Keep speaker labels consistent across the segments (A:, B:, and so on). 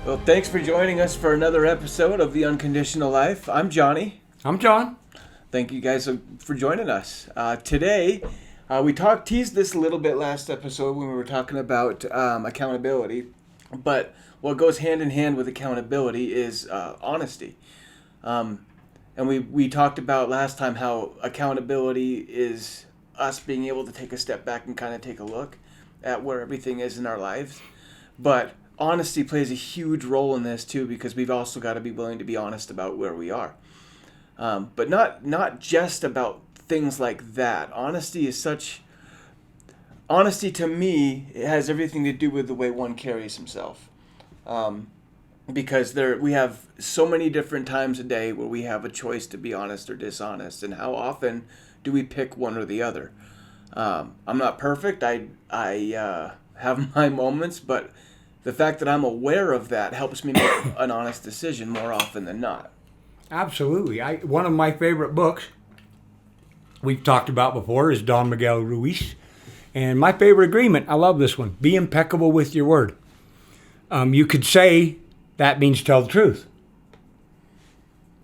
A: Well, thanks for joining us for another episode of The Unconditional Life. I'm Johnny.
B: I'm John.
A: Thank you guys for joining us. Today, we teased this a little bit last episode when we were talking about accountability. But what goes hand in hand with accountability is honesty. And we talked about last time how accountability is us being able to take a step back and kind of take a look at where everything is in our lives. But honesty plays a huge role in this too, because we've also got to be willing to be honest about where we are. But not just about things like that. Honesty to me, it has everything to do with the way one carries himself. Because we have so many different times a day where we have a choice to be honest or dishonest, and how often do we pick one or the other? I'm not perfect. I have my moments, but the fact that I'm aware of that helps me make an honest decision more often than not.
B: Absolutely. One of my favorite books we've talked about before is Don Miguel Ruiz. And my favorite agreement, I love this one, be impeccable with your word. You could say that means tell the truth.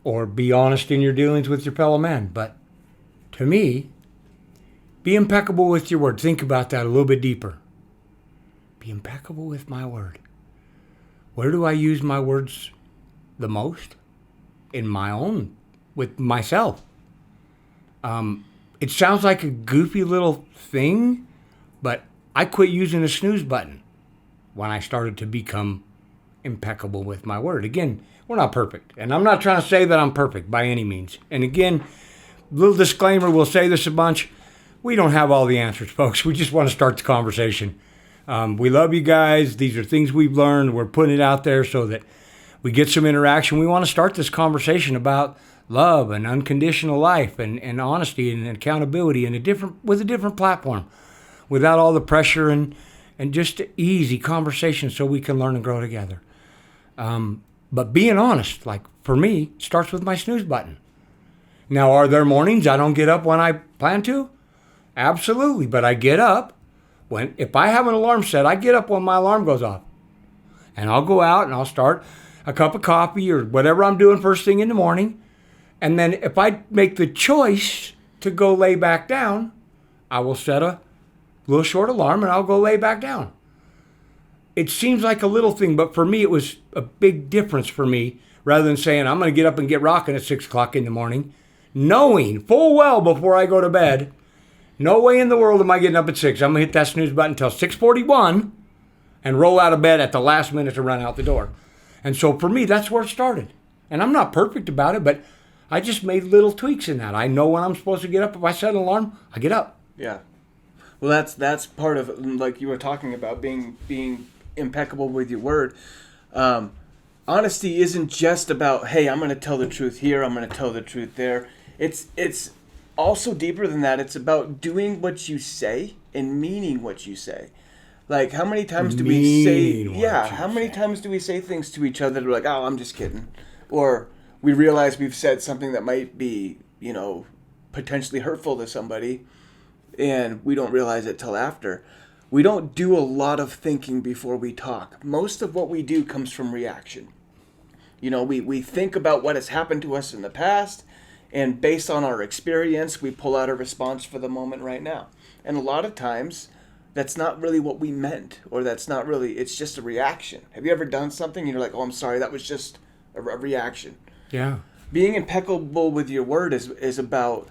B: Or be honest in your dealings with your fellow man. But to me, be impeccable with your word. Think about that a little bit deeper. Be impeccable with my word. Where do I use my words the most? With myself. It sounds like a goofy little thing, but I quit using the snooze button when I started to become impeccable with my word. Again, we're not perfect, and I'm not trying to say that I'm perfect by any means. And again, little disclaimer, we'll say this a bunch. We don't have all the answers, folks. We just want to start the conversation. We love you guys. These are things we've learned. We're putting it out there so that we get some interaction. We want to start this conversation about love and unconditional life and honesty and accountability with a different platform, without all the pressure and just easy conversation so we can learn and grow together. But being honest, like for me, starts with my snooze button. Now, are there mornings I don't get up when I plan to? Absolutely, but I get up. If I have an alarm set, I get up when my alarm goes off. And I'll go out and I'll start a cup of coffee or whatever I'm doing first thing in the morning. And then if I make the choice to go lay back down, I will set a little short alarm and I'll go lay back down. It seems like a little thing, but for me, it was a big difference for me, rather than saying I'm going to get up and get rocking at 6 o'clock in the morning, knowing full well before I go to bed, no way in the world am I getting up at 6. I'm going to hit that snooze button until 6:41 and roll out of bed at the last minute to run out the door. And so for me, that's where it started. And I'm not perfect about it, but I just made little tweaks in that. I know when I'm supposed to get up. If I set an alarm, I get up.
A: Yeah. Well, that's part of, like you were talking about, being impeccable with your word. Honesty isn't just about, hey, I'm going to tell the truth here, I'm going to tell the truth there. It's also deeper than that. It's about doing what you say and meaning what you say. Like, how many times do we say, times do we say things to each other that are like, oh, I'm just kidding? Or we realize we've said something that might be, potentially hurtful to somebody, and we don't realize it till after. We don't do a lot of thinking before we talk. Most of what we do comes from reaction. We think about what has happened to us in the past, and based on our experience, we pull out a response for the moment right now. And a lot of times, that's not really what we meant, or it's just a reaction. Have you ever done something and you're like, oh, I'm sorry, that was just a reaction?
B: Yeah.
A: Being impeccable with your word is about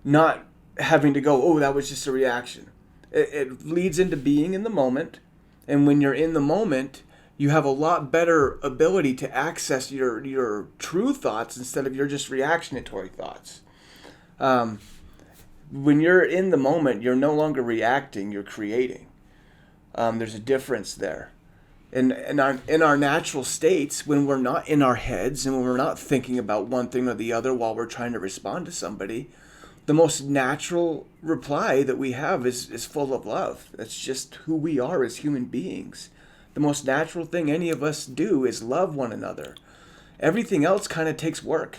A: not having to go, oh, that was just a reaction. It leads into being in the moment, and when you're in the moment, you have a lot better ability to access your true thoughts instead of your just reactionary thoughts. When you're in the moment, you're no longer reacting, you're creating. There's a difference there. In our natural states, when we're not in our heads and when we're not thinking about one thing or the other while we're trying to respond to somebody, the most natural reply that we have is full of love. That's just who we are as human beings. The most natural thing any of us do is love one another. Everything else kind of takes work.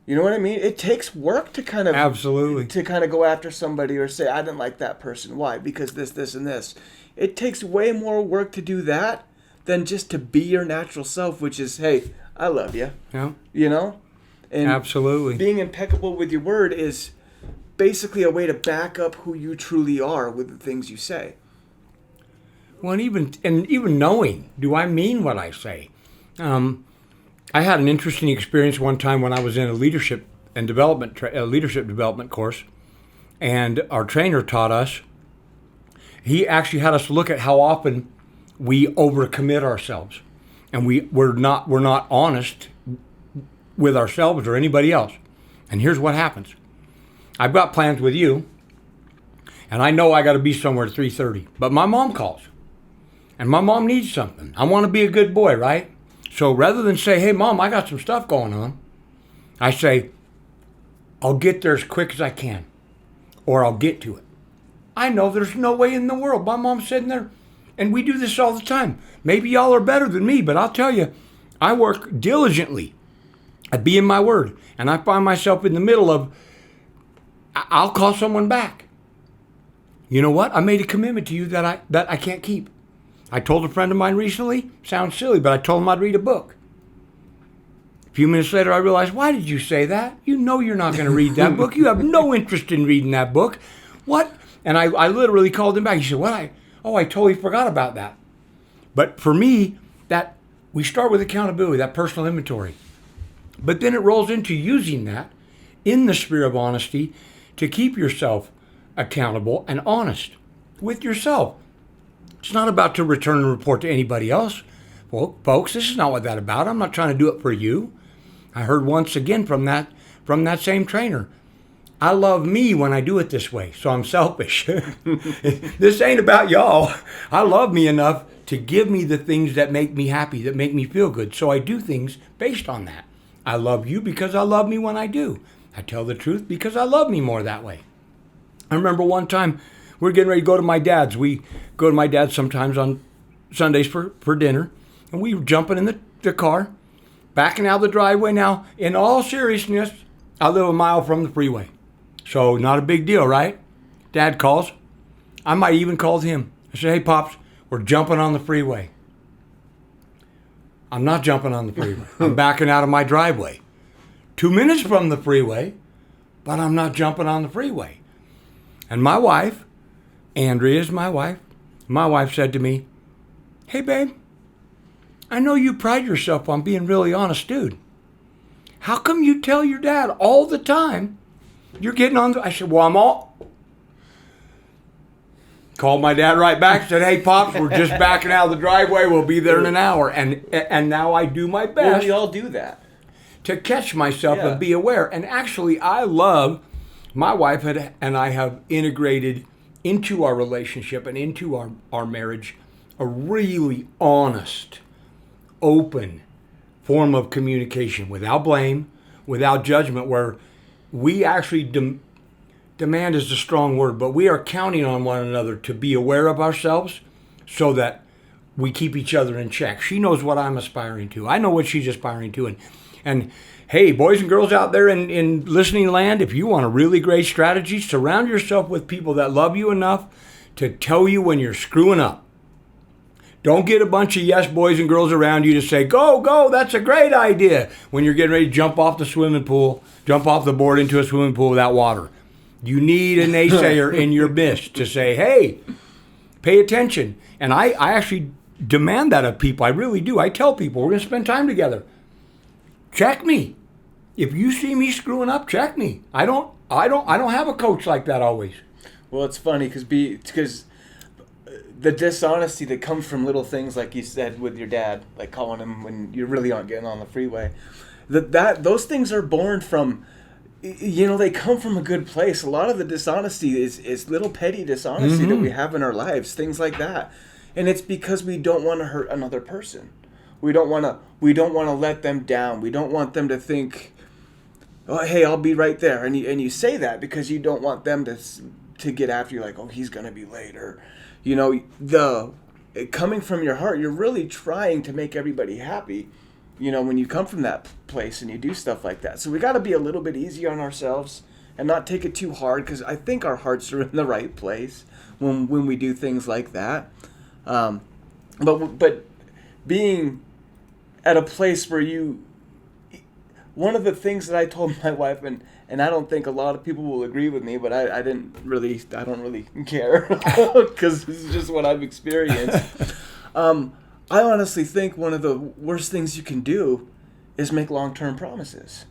A: You know what I mean? It takes work to kind of
B: absolutely
A: to kind of go after somebody or say, I didn't like that person. Why? Because this, and this. It takes way more work to do that than just to be your natural self, which is, hey, I love you.
B: Yeah.
A: You know? And
B: Absolutely.
A: being impeccable with your word is basically a way to back up who you truly are with the things you say.
B: Well, and even knowing, do I mean what I say? I had an interesting experience one time when I was in a leadership development course, and our trainer taught us. He actually had us look at how often we overcommit ourselves, and we're not honest with ourselves or anybody else. And here's what happens: I've got plans with you, and I know I got to be somewhere at 3:30, but my mom calls, and my mom needs something. I want to be a good boy, right? So rather than say, hey, Mom, I got some stuff going on, I say, I'll get there as quick as I can, or I'll get to it. I know there's no way in the world. My mom's sitting there, and we do this all the time. Maybe y'all are better than me, but I'll tell you, I work diligently at being my word, and I find myself in the middle of, I'll call someone back. You know what? I made a commitment to you that I can't keep. I told a friend of mine recently, sounds silly, but I told him I'd read a book. A few minutes later, I realized, why did you say that? You know you're not going to read that book. You have no interest in reading that book. What? And I literally called him back. He said, what? I totally forgot about that. But for me, that we start with accountability, that personal inventory. But then it rolls into using that in the spirit of honesty to keep yourself accountable and honest with yourself. It's not about to return and report to anybody else. Well, folks, this is not what that's about. I'm not trying to do it for you. I heard once again from that same trainer, I love me when I do it this way, so I'm selfish. This ain't about y'all. I love me enough to give me the things that make me happy, that make me feel good. So I do things based on that. I love you because I love me when I do. I tell the truth because I love me more that way. I remember one time we were getting ready to go to my dad's. We go to my dad's sometimes on Sundays for dinner. And we were jumping in the car, backing out of the driveway. Now, in all seriousness, I live a mile from the freeway. So not a big deal, right? Dad calls. I might even call him. I say, hey, Pops, we're jumping on the freeway. I'm not jumping on the freeway. I'm backing out of my driveway. 2 minutes from the freeway, but I'm not jumping on the freeway. And my wife, Andrea's my wife said to me, hey, babe, I know you pride yourself on being really honest, dude. How come you tell your dad all the time you're getting on? I said, well, I'm all... Called my dad right back, said, hey, Pops, we're just backing out of the driveway. We'll be there in an hour. And now I do my best.
A: Well, we all do that.
B: To catch myself and be aware. And actually, I love, my wife and I have integrated into our relationship and into our marriage a really honest, open form of communication without blame, without judgment, where we actually demand is a strong word, but we are counting on one another to be aware of ourselves so that we keep each other in check. She knows what I'm aspiring to. I know what she's aspiring to. And hey, boys and girls out there in listening land, if you want a really great strategy, surround yourself with people that love you enough to tell you when you're screwing up. Don't get a bunch of yes boys and girls around you to say, go, go, that's a great idea, when you're getting ready to jump off the board into a swimming pool without water. You need a naysayer in your midst to say, hey, pay attention. And I actually demand that of people. I really do. I tell people, we're going to spend time together. Check me. If you see me screwing up, check me. I don't have a coach like that always.
A: Well, it's funny because the dishonesty that comes from little things, like you said with your dad, like calling him when you really aren't getting on the freeway, those things are born from, they come from a good place. A lot of the dishonesty is little petty dishonesty that we have in our lives, things like that. And it's because we don't want to hurt another person. We don't want to let them down. We don't want them to think, oh, hey, I'll be right there. And you say that because you don't want them to get after you, like, oh, he's going to be late. Or, coming from your heart, you're really trying to make everybody happy, when you come from that place and you do stuff like that. So we got to be a little bit easier on ourselves and not take it too hard, because I think our hearts are in the right place when we do things like that. But being at a place where you, one of the things that I told my wife, and I don't think a lot of people will agree with me, but I don't really care because this is just what I've experienced. I honestly think one of the worst things you can do is make long-term promises.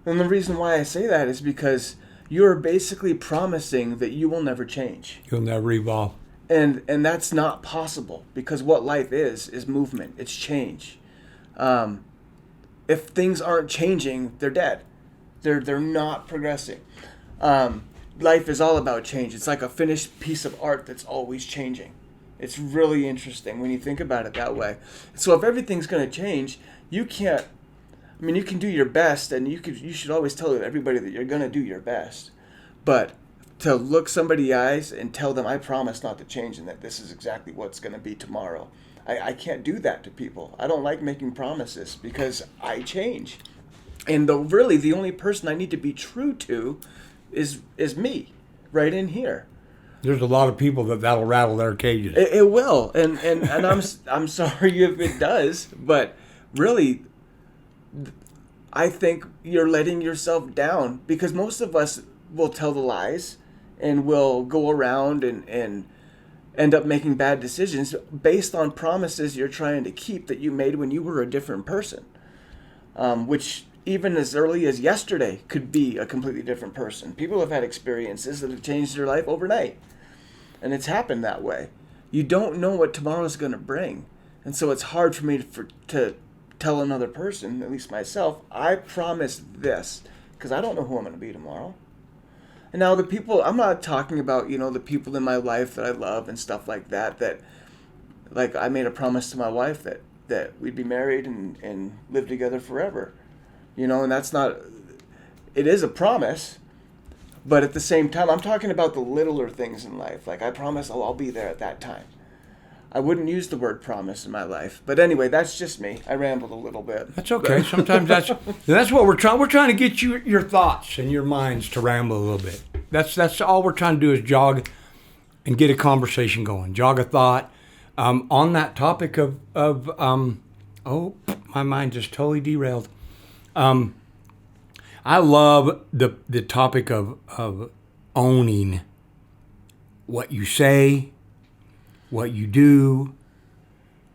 A: And the reason why I say that is because you're basically promising that you will never change.
B: You'll never evolve.
A: And that's not possible, because what life is movement. It's change. If things aren't changing, they're dead. They're not progressing. Life is all about change. It's like a finished piece of art that's always changing. It's really interesting when you think about it that way. So if everything's going to change, you can't. I mean, you can do your best, and you should always tell everybody that you're going to do your best. But to look somebody in the eyes and tell them, I promise not to change, and that this is exactly what's going to be tomorrow. I can't do that to people. I don't like making promises because I change. And really the only person I need to be true to is me, right in here.
B: There's a lot of people that'll rattle their cages.
A: It will, and I'm sorry if it does, but really, I think you're letting yourself down, because most of us will tell the lies and will go around and end up making bad decisions based on promises you're trying to keep that you made when you were a different person, which even as early as yesterday could be a completely different person. People have had experiences that have changed their life overnight, and it's happened that way. You don't know what tomorrow's going to bring, and so it's hard for me to tell another person, at least myself, I promise this, because I don't know who I'm going to be tomorrow. And now the people, I'm not talking about, the people in my life that I love and stuff like that, like I made a promise to my wife that we'd be married and live together forever. And that's not, it is a promise, but at the same time, I'm talking about the littler things in life. Like, I promise I'll be there at that time. I wouldn't use the word promise in my life. But anyway, that's just me. I rambled a little bit.
B: That's okay. Sometimes that's what we're trying. We're trying to get your thoughts and your minds to ramble a little bit. That's all we're trying to do is jog and get a conversation going. Jog a thought. On that topic of my mind just totally derailed. I love the topic of owning what you say, what you do,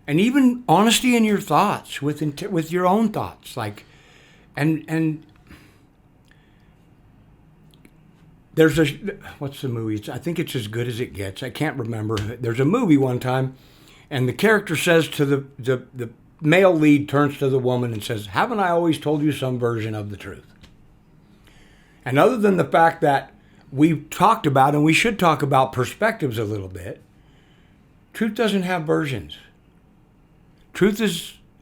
B: and even honesty in your thoughts with your own thoughts. Like, and there's what's the movie? I think it's As Good as It Gets. I can't remember. There's a movie one time, and the character says to the male lead turns to the woman and says, "Haven't I always told you some version of the truth?" And other than the fact that we've talked about, and we should talk about perspectives a little bit, truth doesn't have versions. Truth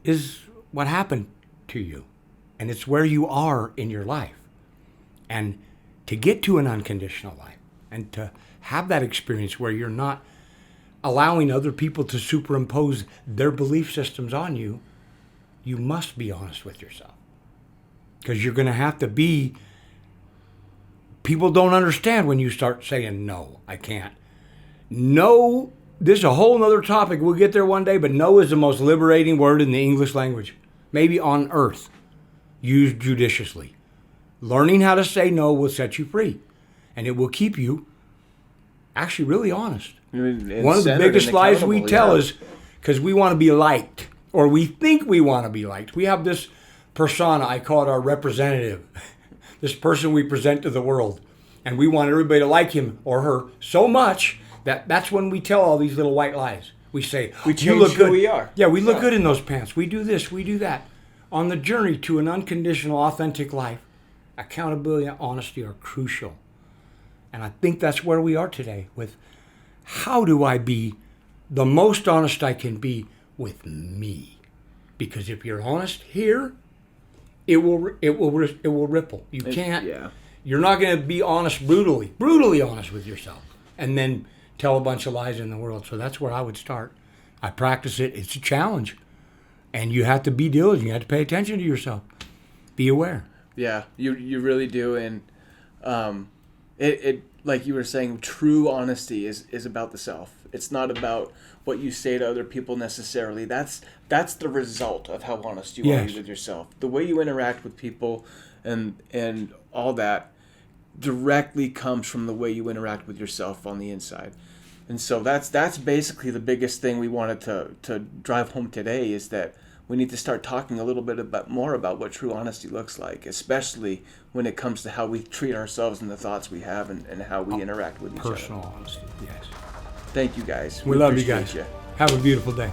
B: is what happened to you, and it's where you are in your life. And to get to an unconditional life and to have that experience where you're not allowing other people to superimpose their belief systems on you, you must be honest with yourself. Because you're going to have to be. People don't understand when you start saying, no, I can't. No, this is a whole other topic. We'll get there one day, but no is the most liberating word in the English language, maybe on earth, used judiciously. Learning how to say no will set you free, and it will keep you actually really honest. One of the biggest lies we tell is because we want to be liked, or we think we want to be liked. We have this persona, I call it our representative, this person we present to the world, and we want everybody to like him or her so much that's when we tell all these little white lies. We say,
A: you look good. Who we are.
B: Yeah, we look good in those pants. We do this, we do that. On the journey to an unconditional, authentic life, accountability and honesty are crucial. And I think that's where we are today with how do I be the most honest I can be with me? Because if you're honest here, it will ripple. You can't. Yeah. You're not going to be honest brutally honest with yourself, and then tell a bunch of lies in the world. So that's where I would start. I practice it. It's a challenge, and you have to be diligent. You have to pay attention to yourself. Be aware.
A: Yeah, you really do, and it like you were saying, true honesty is about the self. It's not about what you say to other people necessarily. That's the result of how honest you
B: Yes.
A: are with yourself. The way you interact with people and all that directly comes from the way you interact with yourself on the inside. And so that's basically the biggest thing we wanted to drive home today, is that we need to start talking a little bit more about what true honesty looks like, especially when it comes to how we treat ourselves and the thoughts we have and how we interact with each other.
B: Personal honesty, yes.
A: Thank you guys.
B: We love you
A: appreciate
B: guys. Have a beautiful day.